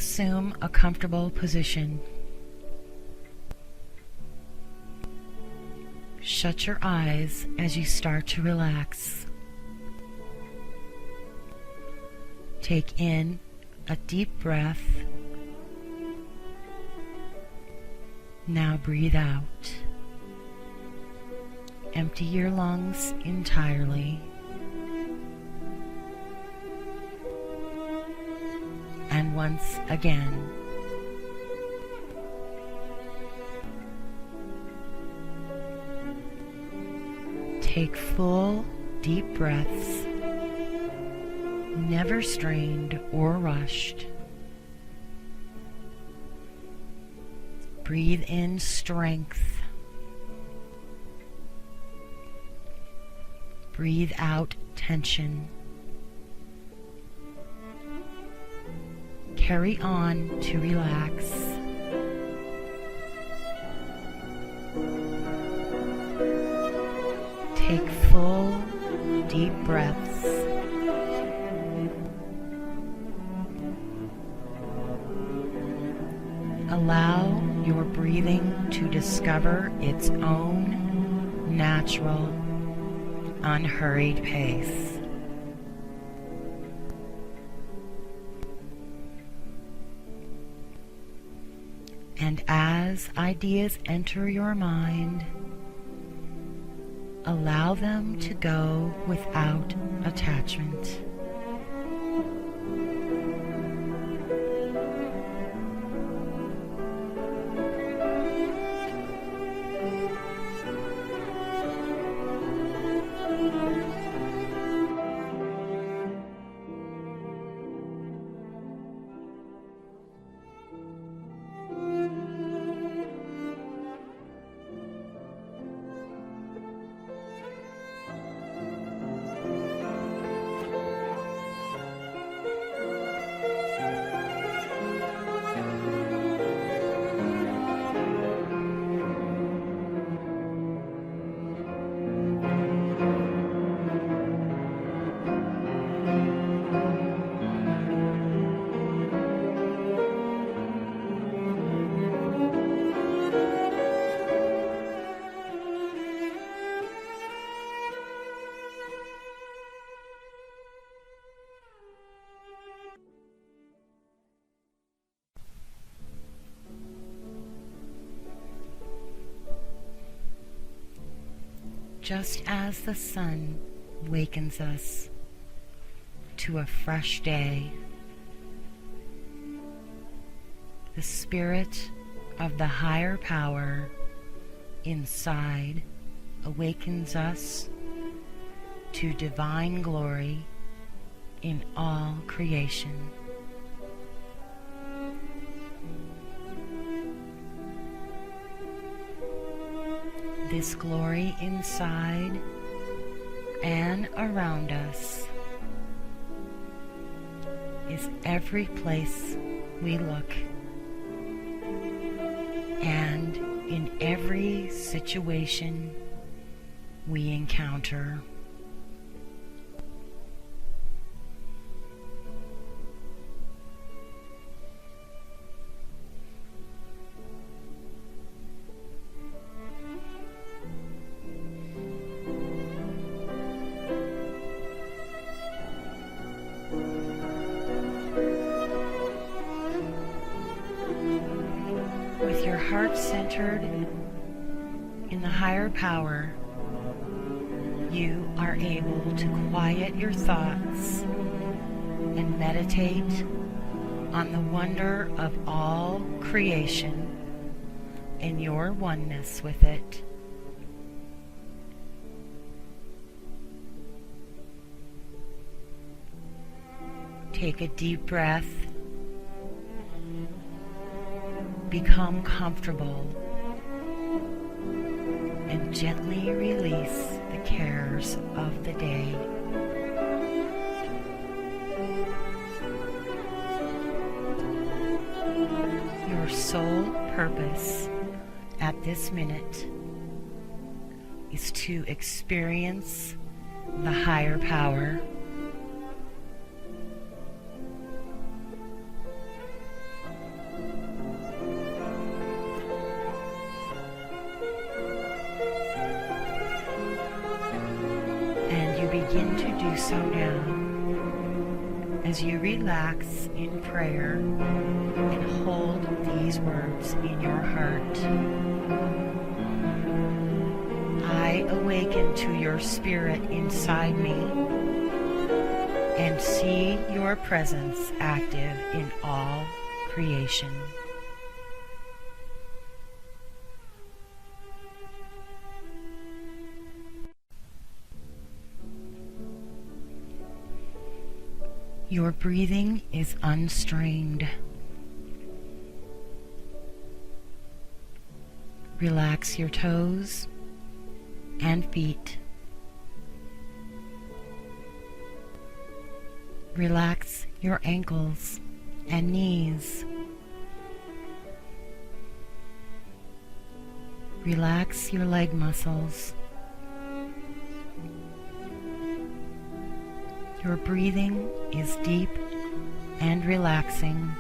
Assume a comfortable position. Shut your eyes as you start to relax. Take in a deep breath. Now breathe out. Empty your lungs entirely. And once again, take full, deep breaths, never strained or rushed. Breathe in strength. Breathe out tension. Carry on to relax. Take full, deep breaths. Allow your breathing to discover its own natural, unhurried pace. And as ideas enter your mind, allow them to go without attachment. Just as the sun wakens us to a fresh day, the spirit of the higher power inside awakens us to divine glory in all creation. This glory inside and around us is every place we look and in every situation we encounter. With your heart centered in the higher power, you are able to quiet your thoughts and meditate on the wonder of all creation and your oneness with it. Take a deep breath. Become comfortable and gently release the cares of the day. Your sole purpose at this minute is to experience the higher power. begin to do so now as you relax in prayer and hold these words in your heart. I awaken to your spirit inside me and see your presence active in all creation. Your breathing is unstrained. Relax your toes and feet. Relax your ankles and knees. Relax your leg muscles. Your breathing is deep and relaxing.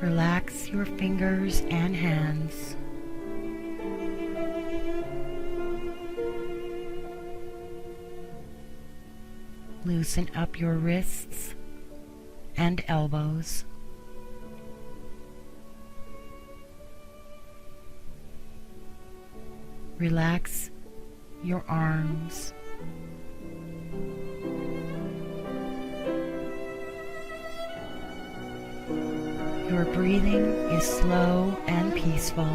Relax your fingers and hands. Loosen up your wrists and elbows. Relax your arms. Your breathing is slow and peaceful.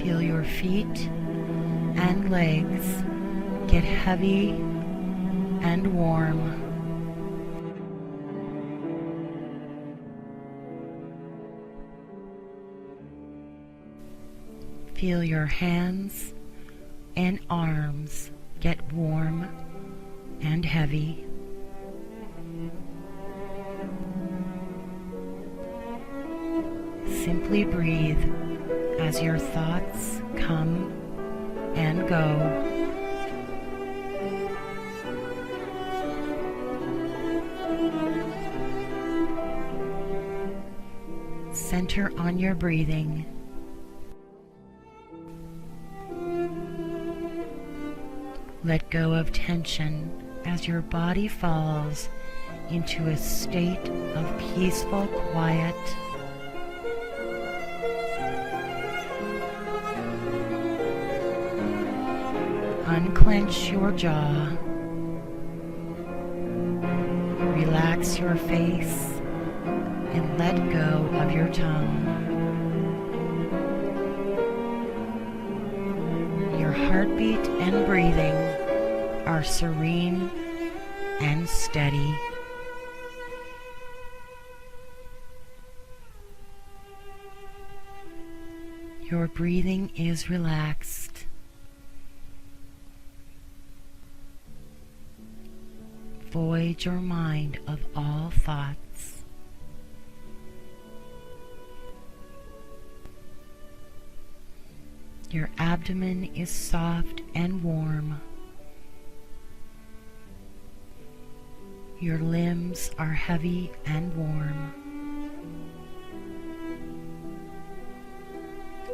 Feel your feet and legs get heavy and warm. Feel your hands and arms get warm and heavy. Simply breathe as your thoughts come and go. Center on your breathing. Let go of tension as your body falls into a state of peaceful quiet. Unclench your jaw. Relax your face and let go of your tongue. Your heartbeat and breathing are serene and steady. Your breathing is relaxed. Void your mind of all thoughts. Your abdomen is soft and warm. Your limbs are heavy and warm.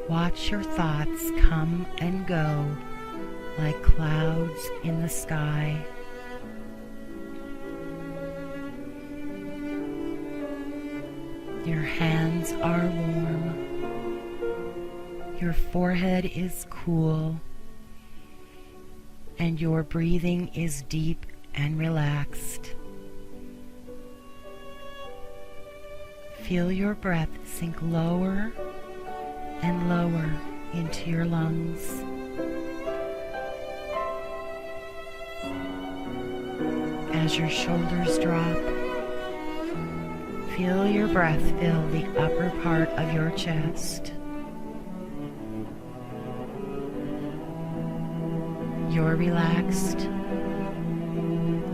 Watch your thoughts come and go like clouds in the sky. Your hands are warm. Your forehead is cool. And your breathing is deep and relaxed. Feel your breath sink lower and lower into your lungs. As your shoulders drop, feel your breath fill the upper part of your chest. You're relaxed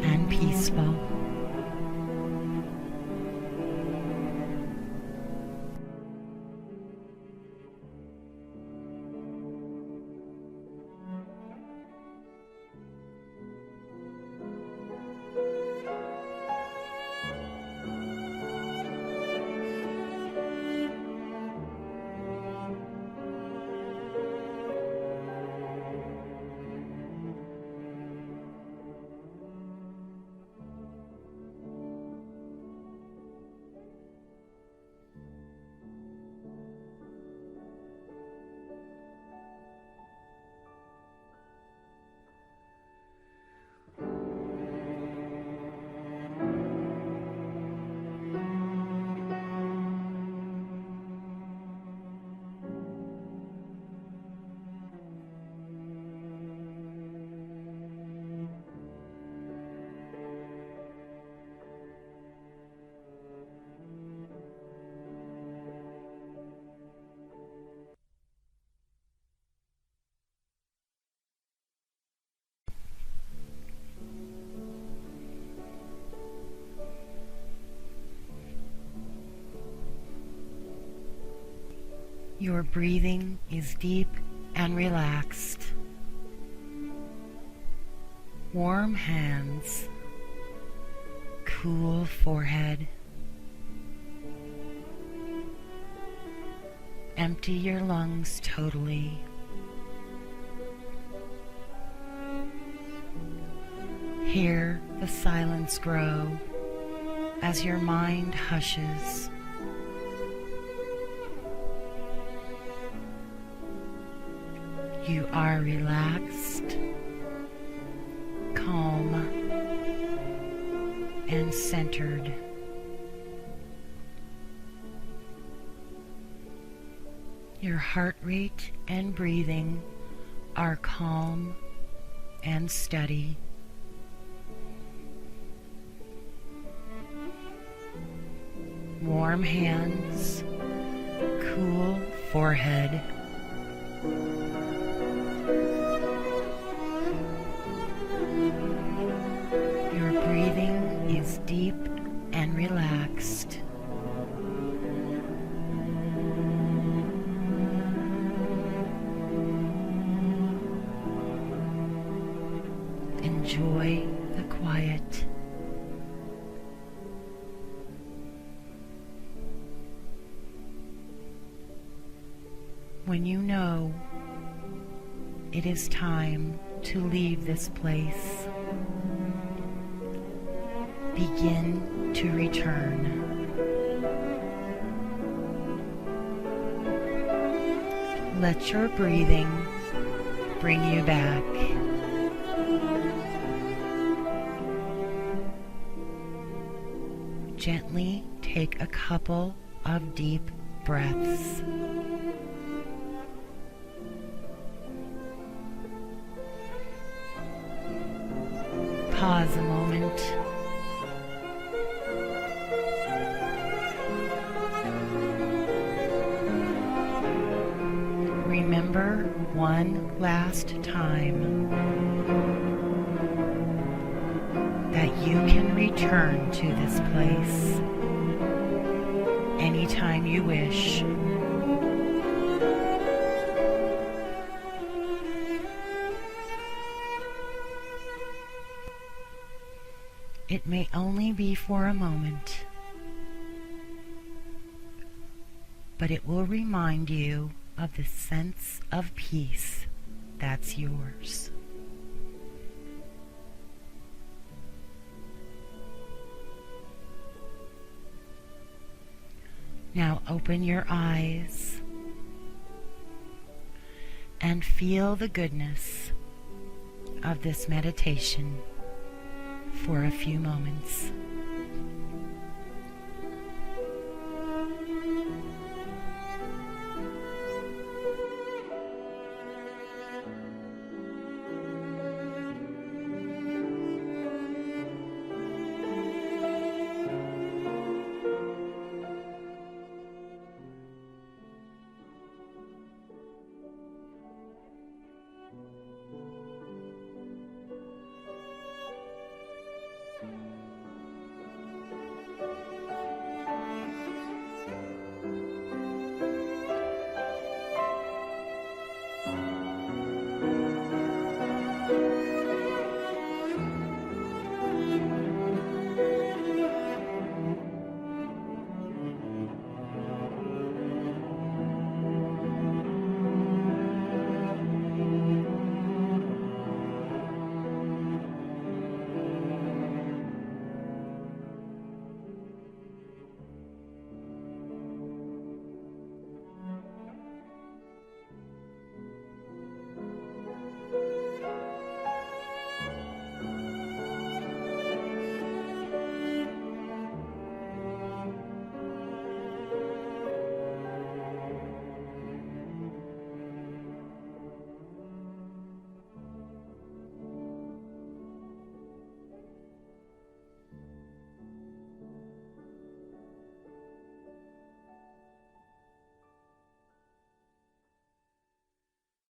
and peaceful. Your breathing is deep and relaxed. Warm hands, cool forehead. Empty your lungs totally. Hear the silence grow as your mind hushes. You are relaxed, calm, and centered. Your heart rate and breathing are calm and steady. Warm hands, cool forehead. Your breathing is deep and relaxed. Enjoy the quiet. When you know it is time to leave this place, begin to return. Let your breathing bring you back. Gently take a couple of deep breaths. Pause a moment. Remember one last time that you can return to this place anytime you wish. It may only be for a moment, but it will remind you of the sense of peace that's yours. Now open your eyes and feel the goodness of this meditation for a few moments.